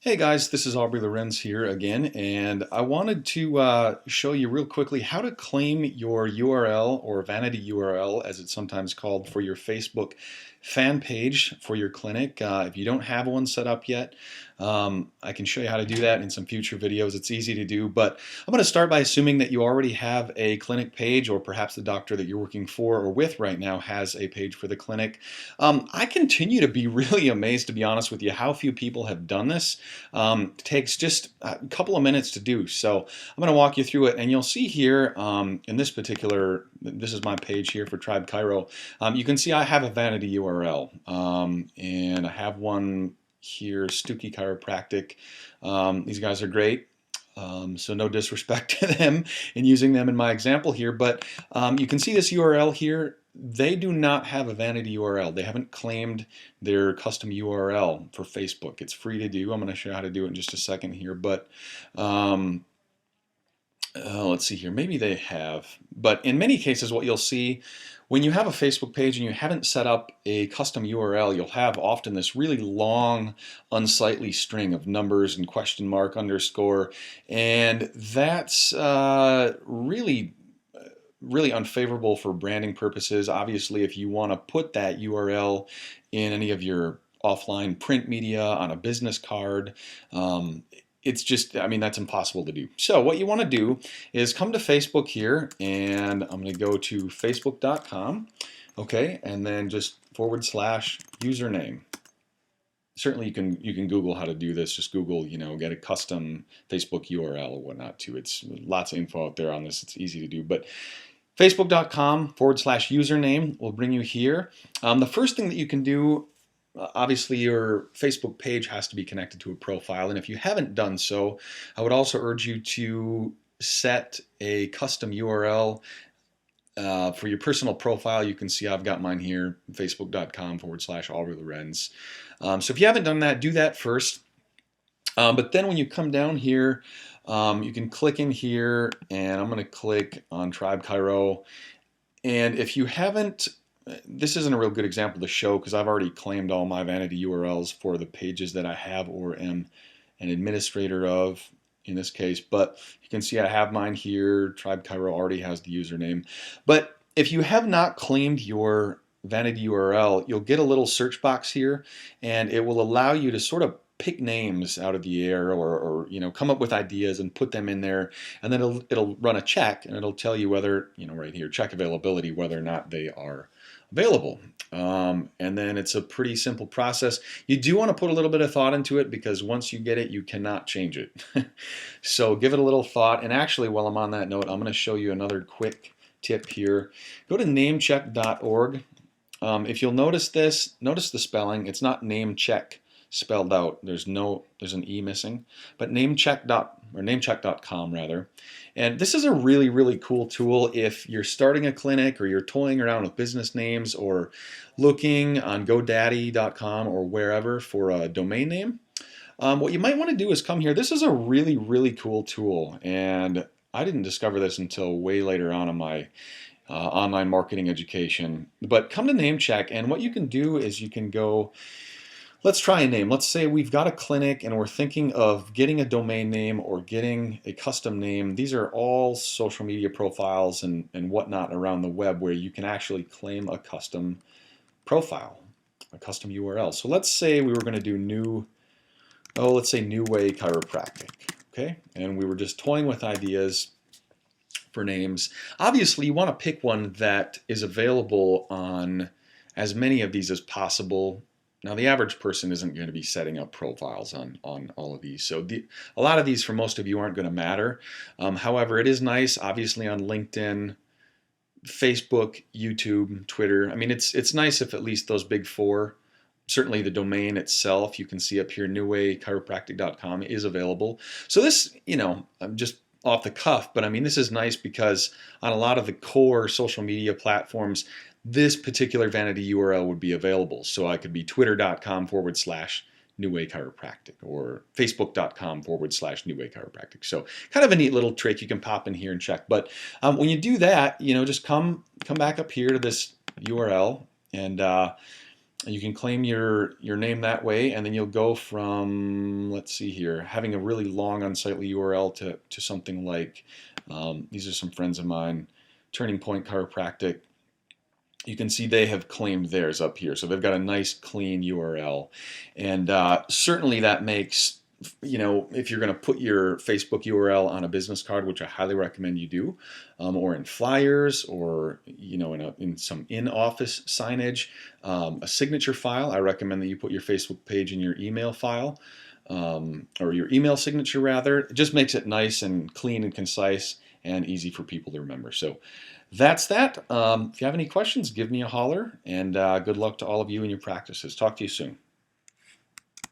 Hey guys, this is Aubrey Lorenz here again, and I wanted to show you real quickly how to claim your URL or vanity URL, as it's sometimes called, for your Facebook fan page for your clinic. If you don't have one set up yet, I can show you how to do that in some future videos. It's easy to do, but I'm going to start by assuming that you already have a clinic page, or perhaps the doctor that you're working for or with right now has a page for the clinic. I continue to be really amazed, to be honest with you, how few people have done this. It takes just a couple of minutes to do. So I'm going to walk you through it, and you'll see here in this is my page here for Tribe Chiro. You can see I have a vanity URL, and I have one here, Stuckey Chiropractic. These guys are great. So no disrespect to them in using them in my example here, but you can see this URL here. They do not have a vanity URL. They haven't claimed their custom URL for Facebook. It's free to do. I'm going to show you how to do it in just a second here, but let's see here. Maybe they have, but in many cases what you'll see when you have a Facebook page and you haven't set up a custom URL, you'll have often this really long, unsightly string of numbers and question mark, underscore, and that's really unfavorable for branding purposes. Obviously, if you want to put that URL in any of your offline print media, on a business card, it's just, I mean, that's impossible to do. So what you want to do is come to Facebook here, and I'm going to go to facebook.com, okay, and then just /username. Certainly you can Google how to do this. Just Google, get a custom Facebook URL or whatnot too. It's lots of info out there on this. It's easy to do, but facebook.com /username will bring you here. The first thing that you can do, obviously your Facebook page has to be connected to a profile, and if you haven't done so, I would also urge you to set a custom URL for your personal profile. You can see I've got mine here, facebook.com/Aubrey Lorenz. So if you haven't done that, do that first. But then when you come down here, you can click in here, and I'm going to click on Tribe Chiro. And if you haven't, this isn't a real good example to show because I've already claimed all my vanity URLs for the pages that I have or am an administrator of in this case. But you can see I have mine here. Tribe Chiro already has the username. But if you have not claimed your vanity URL, you'll get a little search box here, and it will allow you to sort of pick names out of the air, or come up with ideas and put them in there, and then it'll run a check, and it'll tell you whether, right here, check availability, whether or not they are available. And then it's a pretty simple process. You do want to put a little bit of thought into it, because once you get it, you cannot change it. So give it a little thought. And actually, while I'm on that note, I'm going to show you another quick tip here. Go to namecheck.org. If you'll notice the spelling. It's not namecheck spelled out. There's an E missing, but namecheck.com rather. And this is a really, really cool tool if you're starting a clinic, or you're toying around with business names, or looking on GoDaddy.com or wherever for a domain name. What you might want to do is come here. This is a really, really cool tool, and I didn't discover this until way later on in my online marketing education. But come to Namecheck, and what you can do is you can go, let's try a name. Let's say we've got a clinic and we're thinking of getting a domain name or getting a custom name. These are all social media profiles and whatnot around the web where you can actually claim a custom profile, a custom URL. So let's say we were going to do let's say New Way Chiropractic, okay? And we were just toying with ideas for names. Obviously, you want to pick one that is available on as many of these as possible. Now, the average person isn't going to be setting up profiles on all of these, so a lot of these for most of you aren't going to matter. However, it is nice, obviously, on LinkedIn, Facebook, YouTube, Twitter. I mean, it's nice if at least those big four. Certainly the domain itself, you can see up here, newwaychiropractic.com is available. So this, I'm just off the cuff, but I mean, this is nice because on a lot of the core social media platforms, this particular vanity URL would be available. So I could be twitter.com/newwaychiropractic or facebook.com/newwaychiropractic. So kind of a neat little trick you can pop in here and check. But when you do that, just come back up here to this URL, and You can claim your name that way, and then you'll go from, let's see here, having a really long unsightly URL to something like, these are some friends of mine, Turning Point Chiropractic. You can see they have claimed theirs up here. So they've got a nice clean URL. And certainly that makes, if you're going to put your Facebook URL on a business card, which I highly recommend you do, or in flyers, or in some in-office signage, a signature file, I recommend that you put your Facebook page in your email file, or your email signature rather. It just makes it nice and clean and concise and easy for people to remember. So that's that. If you have any questions, give me a holler, and good luck to all of you in your practices. Talk to you soon.